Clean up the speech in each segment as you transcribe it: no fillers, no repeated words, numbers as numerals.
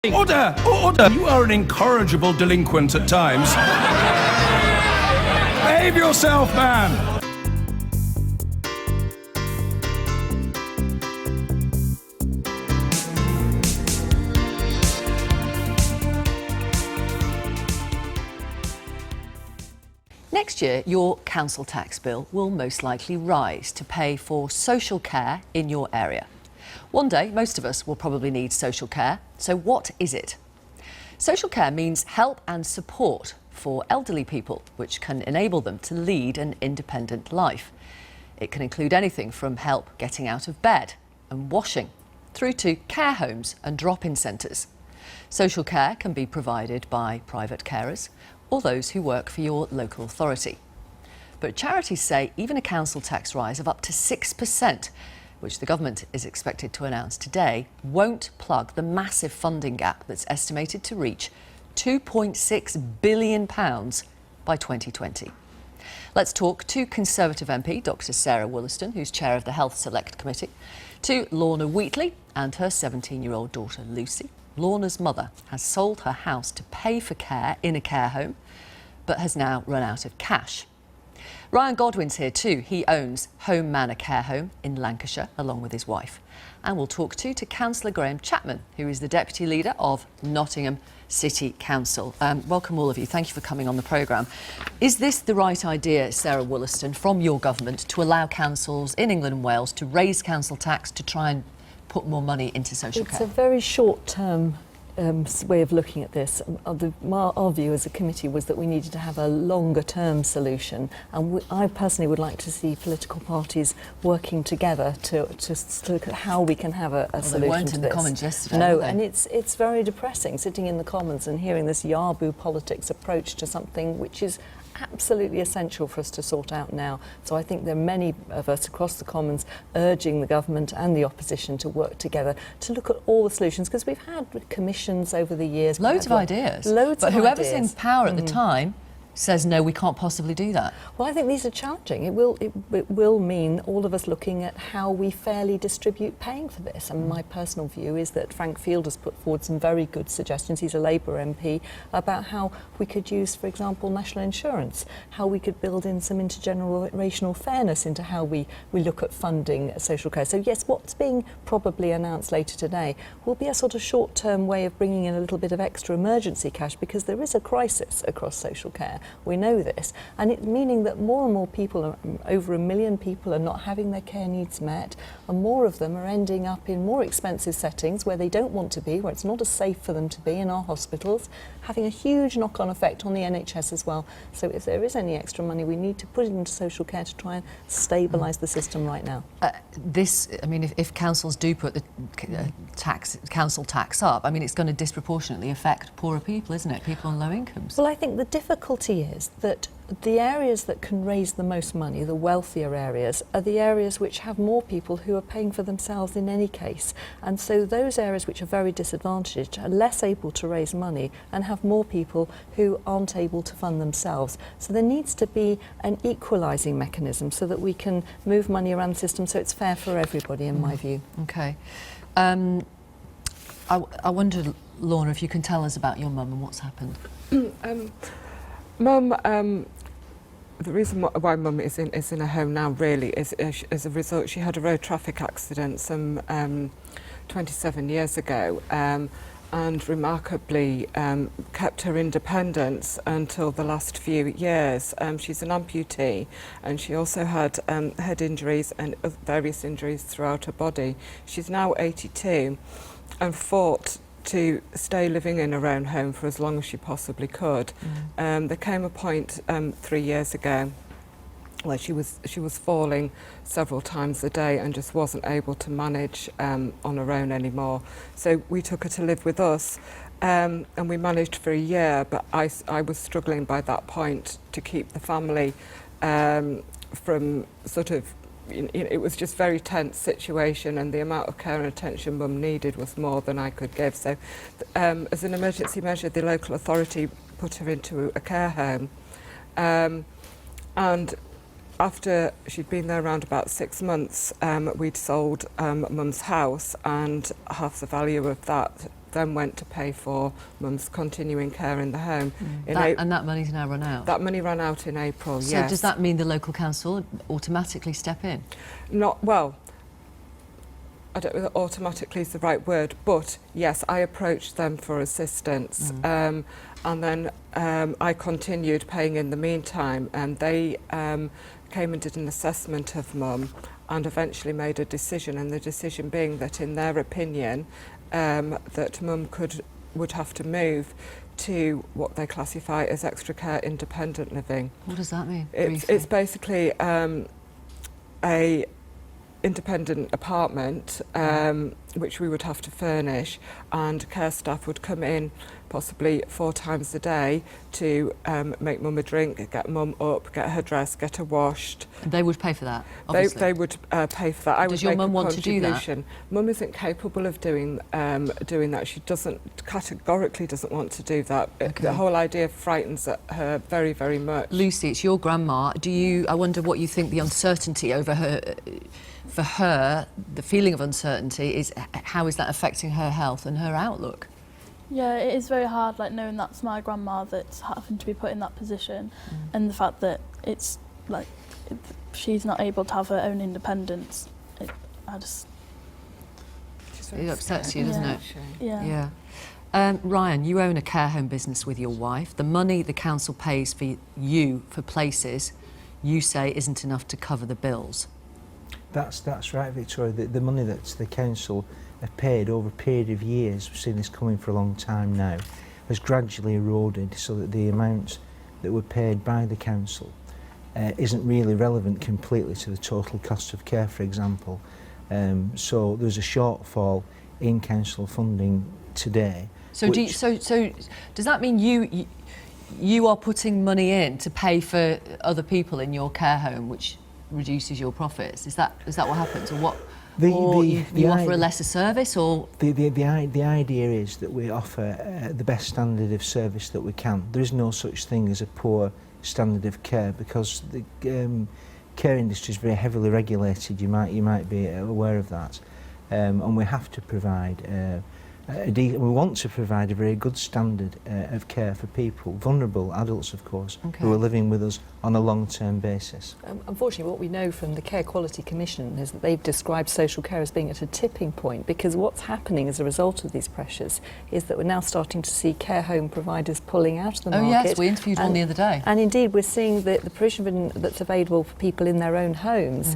Order! Order! You are an incorrigible delinquent at times. Behave yourself, man! Next year, your council tax bill will most likely rise to pay for social care in your area. One day, most of us will probably need social care. So what is it? Social care means help and support for elderly people, which can enable them to lead an independent life. It can include anything from help getting out of bed and washing, through to care homes and drop-in centres. Social care can be provided by private carers or those who work for your local authority. But charities say even a council tax rise of up to 6%, which the government is expected to announce today, won't plug the massive funding gap that's estimated to reach £2.6 billion by 2020. Let's talk to Conservative MP Dr Sarah Wollaston, who's chair of the Health Select Committee, to Lorna Wheatley and her 17-year-old daughter Lucy. Lorna's mother has sold her house to pay for care in a care home, but has now run out of cash. Ryan Godwin's here too. He owns Home Manor Care Home in Lancashire, along with his wife. And we'll talk to Councillor Graham Chapman, who is the Deputy Leader of Nottingham City Council. Welcome all of you. Thank you for coming on the programme. Is this the right idea, Sarah Wollaston, from your government to allow councils in England and Wales to raise council tax to try and put more money into social care? It's a very short-term way of looking at this. Our view as a committee was that we needed to have a longer-term solution, and I personally would like to see political parties working together to look at how we can have a solution they weren't to in this. the Commons yesterday, No, were they? and it's very depressing sitting in the Commons and hearing this Yahoo politics approach to something which is absolutely essential for us to sort out now. So I think there are many of us across the Commons urging the government and the opposition to work together to look at all the solutions, because we've had commissions over the years. Loads of ideas. But whoever's in power at the time says, no, we can't possibly do that. Well, I think these are challenging. It will mean all of us looking at how we fairly distribute paying for this. And my personal view is that Frank Field has put forward some very good suggestions. He's a Labour MP, about how we could use, for example, national insurance, how we could build in some intergenerational fairness into how we look at funding social care. So yes, what's being probably announced later today will be a sort of short-term way of bringing in a little bit of extra emergency cash, because there is a crisis across social care. We know this, and it's meaning that more and more people, over 1 million people, are not having their care needs met, and more of them are ending up in more expensive settings where they don't want to be, where it's not as safe for them to be in our hospitals, having a huge knock-on effect on the NHS as well. So if there is any extra money, we need to put it into social care to try and stabilise the system right now. If councils do put the council tax up, I mean, it's going to disproportionately affect poorer people, isn't it? People on low incomes. Well, I think the difficulty is that the areas that can raise the most money, the wealthier areas, are the areas which have more people who are paying for themselves in any case. And so those areas which are very disadvantaged are less able to raise money and have more people who aren't able to fund themselves. So there needs to be an equalising mechanism so that we can move money around the system so it's fair for everybody, in my view. OK. I wondered, Lorna, if you can tell us about your mum and what's happened. Mum, the reason why Mum is in a home now really is as a result. She had a road traffic accident some 27 years ago, and remarkably kept her independence until the last few years. She's an amputee, and she also had head injuries and various injuries throughout her body. She's now 82 and fought to stay living in her own home for as long as she possibly could. There came a point 3 years ago where she was falling several times a day and just wasn't able to manage on her own anymore. So we took her to live with us, and we managed for a year, but I was struggling by that point to keep the family from sort of, it was just very tense situation, and the amount of care and attention Mum needed was more than I could give. So as an emergency measure, the local authority put her into a care home, and after she'd been there around about 6 months, we'd sold Mum's house, and half the value of that then went to pay for mum's continuing care in the home. And that money's now run out? That money ran out in April, so yes. Does that mean the local council automatically step in? Not, well, I don't know whether automatically is the right word, but yes, I approached them for assistance. And then I continued paying in the meantime, and they came and did an assessment of mum and eventually made a decision, and the decision being that in their opinion that mum would have to move to what they classify as extra care independent living. What does that mean? It's basically a independent apartment which we would have to furnish, and care staff would come in possibly 4 times a day to make mum a drink, get mum up, get her dressed, get her washed. They would pay for that, obviously? They would pay for that. Does your mum want to do that? Mum isn't capable of doing that. She categorically doesn't want to do that. Okay. The whole idea frightens her very, very much. Lucy, it's your grandma. I wonder what you think the uncertainty over her, for her, the feeling of uncertainty, is how is that affecting her health and her outlook? Yeah, it is very hard, like, knowing that's my grandma that's having to be put in that position, and the fact that it's like she's not able to have her own independence. It upsets you, doesn't it? Yeah. Ryan, you own a care home business with your wife. The money the council pays for you for places, you say, isn't enough to cover the bills. That's right, Victoria. The money that the council have paid over a period of years, we've seen this coming for a long time now, has gradually eroded so that the amounts that were paid by the council isn't really relevant completely to the total cost of care, for example. So there's a shortfall in council funding today. So does that mean you are putting money in to pay for other people in your care home, which reduces your profits? Is that what happens, or what? You offer a lesser service, or the idea is that we offer the best standard of service that we can. There is no such thing as a poor standard of care, because the care industry is very heavily regulated. You might be aware of that, and we have to provide. We want to provide a very good standard of care for people, vulnerable adults, of course, who are living with us on a long-term basis. Unfortunately, what we know from the Care Quality Commission is that they've described social care as being at a tipping point, because what's happening as a result of these pressures is that we're now starting to see care home providers pulling out of the market. Oh yes, we interviewed one the other day. And indeed, we're seeing the provision that's available for people in their own homes,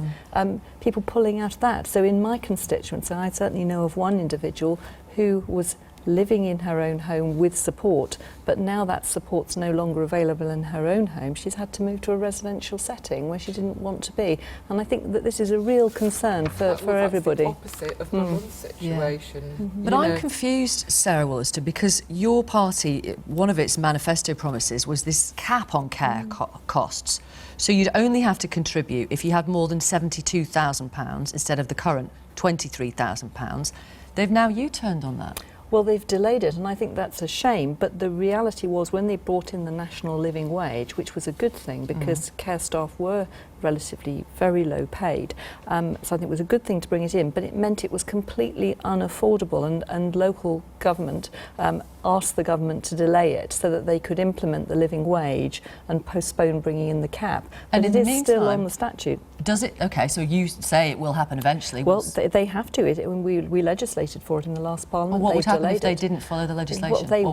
people pulling out of that. So in my constituency, I certainly know of one individual who was living in her own home with support, but now that support's no longer available in her own home. She's had to move to a residential setting where she didn't want to be. And I think that this is a real concern for everybody. That's the opposite of my mum's situation. But I'm confused, Sarah Wollaston, because your party, one of its manifesto promises was this cap on care costs. So you'd only have to contribute if you had more than £72,000 instead of the current £23,000. They've now U-turned on that. Well, they've delayed it, and I think that's a shame. But the reality was, when they brought in the national living wage, which was a good thing because care staff were relatively very low paid, so I think it was a good thing to bring it in, but it meant it was completely unaffordable, and local government asked the government to delay it so that they could implement the living wage and postpone bringing in the cap. And but it is still on the statute. Does it? Okay, so you say it will happen eventually. Well, they have to. We legislated for it in the last Parliament. Well, what would happen if they didn't follow the legislation? Well, they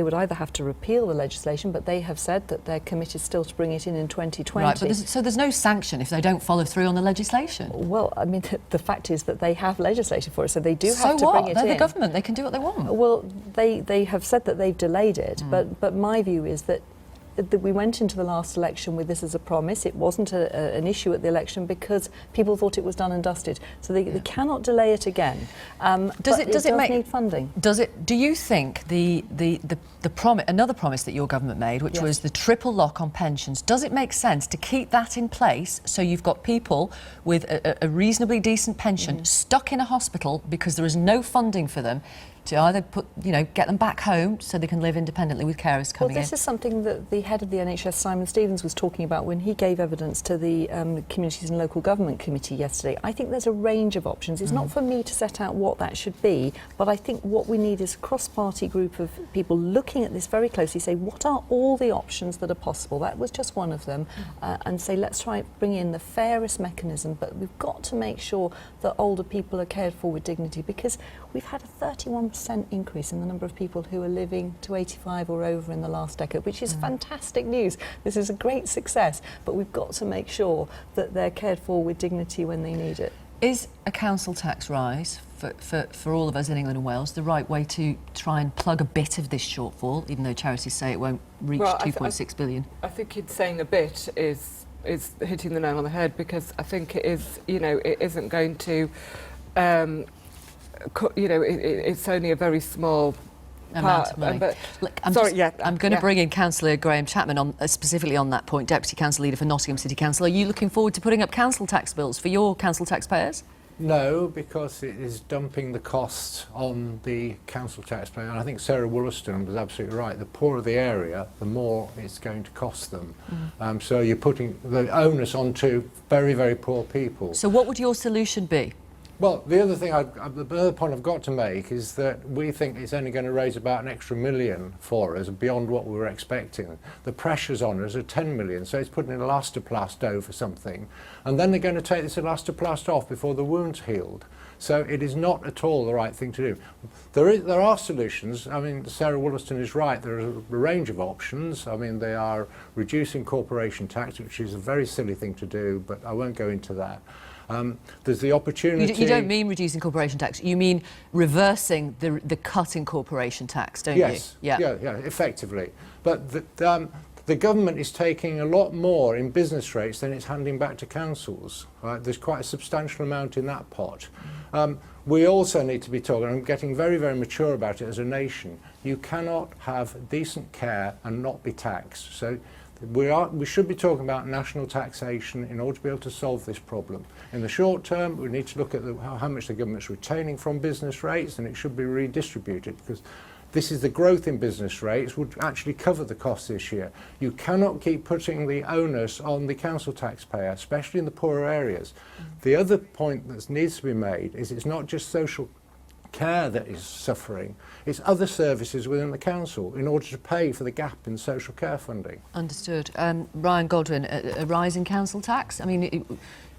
would either have to repeal the legislation, but they have said that they're committed still to bring it in 2020. Right, but so there's no sanction if they don't follow through on the legislation? Well, I mean, the fact is that they have legislated for it, so they do have to bring it in. They're the government, they can do what they want. Well, they have said that they've delayed it, but my view is that we went into the last election with this as a promise. It wasn't an issue at the election because people thought it was done and dusted. So they cannot delay it again. Does it need funding? Do you think the another promise that your government made, which was the triple lock on pensions, does it make sense to keep that in place so you've got people with a reasonably decent pension stuck in a hospital because there is no funding for them, to either get them back home so they can live independently with carers coming Well, this is something that the head of the NHS, Simon Stevens, was talking about when he gave evidence to the Communities and Local Government Committee yesterday. I think there's a range of options. It's not for me to set out what that should be, but I think what we need is a cross-party group of people looking at this very closely, say what are all the options that are possible. That was just one of them, and say let's try and bring in the fairest mechanism, but we've got to make sure that older people are cared for with dignity, because we've had a 31% increase in the number of people who are living to 85 or over in the last decade, which is fantastic news. This is a great success, but we've got to make sure that they're cared for with dignity when they need it. Is a council tax rise for all of us in England and Wales the right way to try and plug a bit of this shortfall, even though charities say it won't reach 2.6 billion? I think it's saying a bit is hitting the nail on the head, because I think it is, it isn't going to, it's only a very small amount of money. Look, I'm going to bring in Councillor Graham Chapman on specifically on that point, Deputy Council Leader for Nottingham City Council. Are you looking forward to putting up council tax bills for your council taxpayers? No, because it is dumping the costs on the council taxpayer. And I think Sarah Wollaston was absolutely right. The poorer the area, the more it's going to cost them. So you're putting the onus onto very, very poor people. So what would your solution be? Well, the other thing, the other point I've got to make is that we think it's only going to raise about an extra £1 million for us beyond what we were expecting. The pressures on us are 10 million, so it's putting an elastoplast over something, and then they're going to take this elastoplast off before the wound's healed. So it is not at all the right thing to do. There are solutions. I mean, Sarah Wollaston is right. There is a range of options. I mean, they are reducing corporation tax, which is a very silly thing to do, but I won't go into that. There's the opportunity... You don't mean reducing corporation tax, you mean reversing the cut in corporation tax, don't you? Yes, yeah, effectively. But the government is taking a lot more in business rates than it's handing back to councils. Right? There's quite a substantial amount in that pot. We also need to be talking, I'm getting very, very mature about it as a nation. You cannot have decent care and not be taxed. So we should be talking about national taxation in order to be able to solve this problem. In the short term, we need to look at how much the government's retaining from business rates, and it should be redistributed, because this is the growth in business rates would actually cover the costs this year. You cannot keep putting the onus on the council taxpayer, especially in the poorer areas. The other point that needs to be made is it's not just social care that is suffering, it's other services within the council in order to pay for the gap in social care funding. Understood. Ryan Godwin, a rise in council tax? I mean,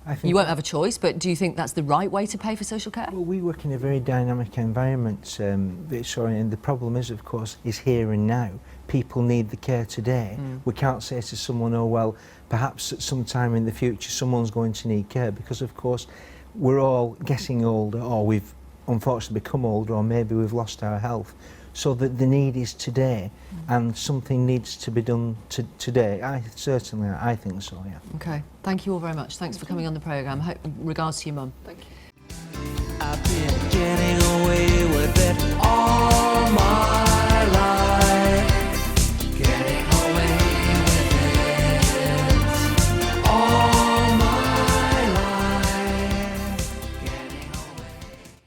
I think you won't have a choice, but do you think that's the right way to pay for social care? Well, we work in a very dynamic environment, and the problem is, of course, is here and now. People need the care today. We can't say to someone, oh, well, perhaps at some time in the future someone's going to need care, because, of course, we're all getting older, or we've unfortunately become older, or maybe we've lost our health. So that the need is today, and something needs to be done today. I think so, yeah. Okay, thank you all very much. Thanks for coming on the programme. Regards to your mum. Thank you. I've been getting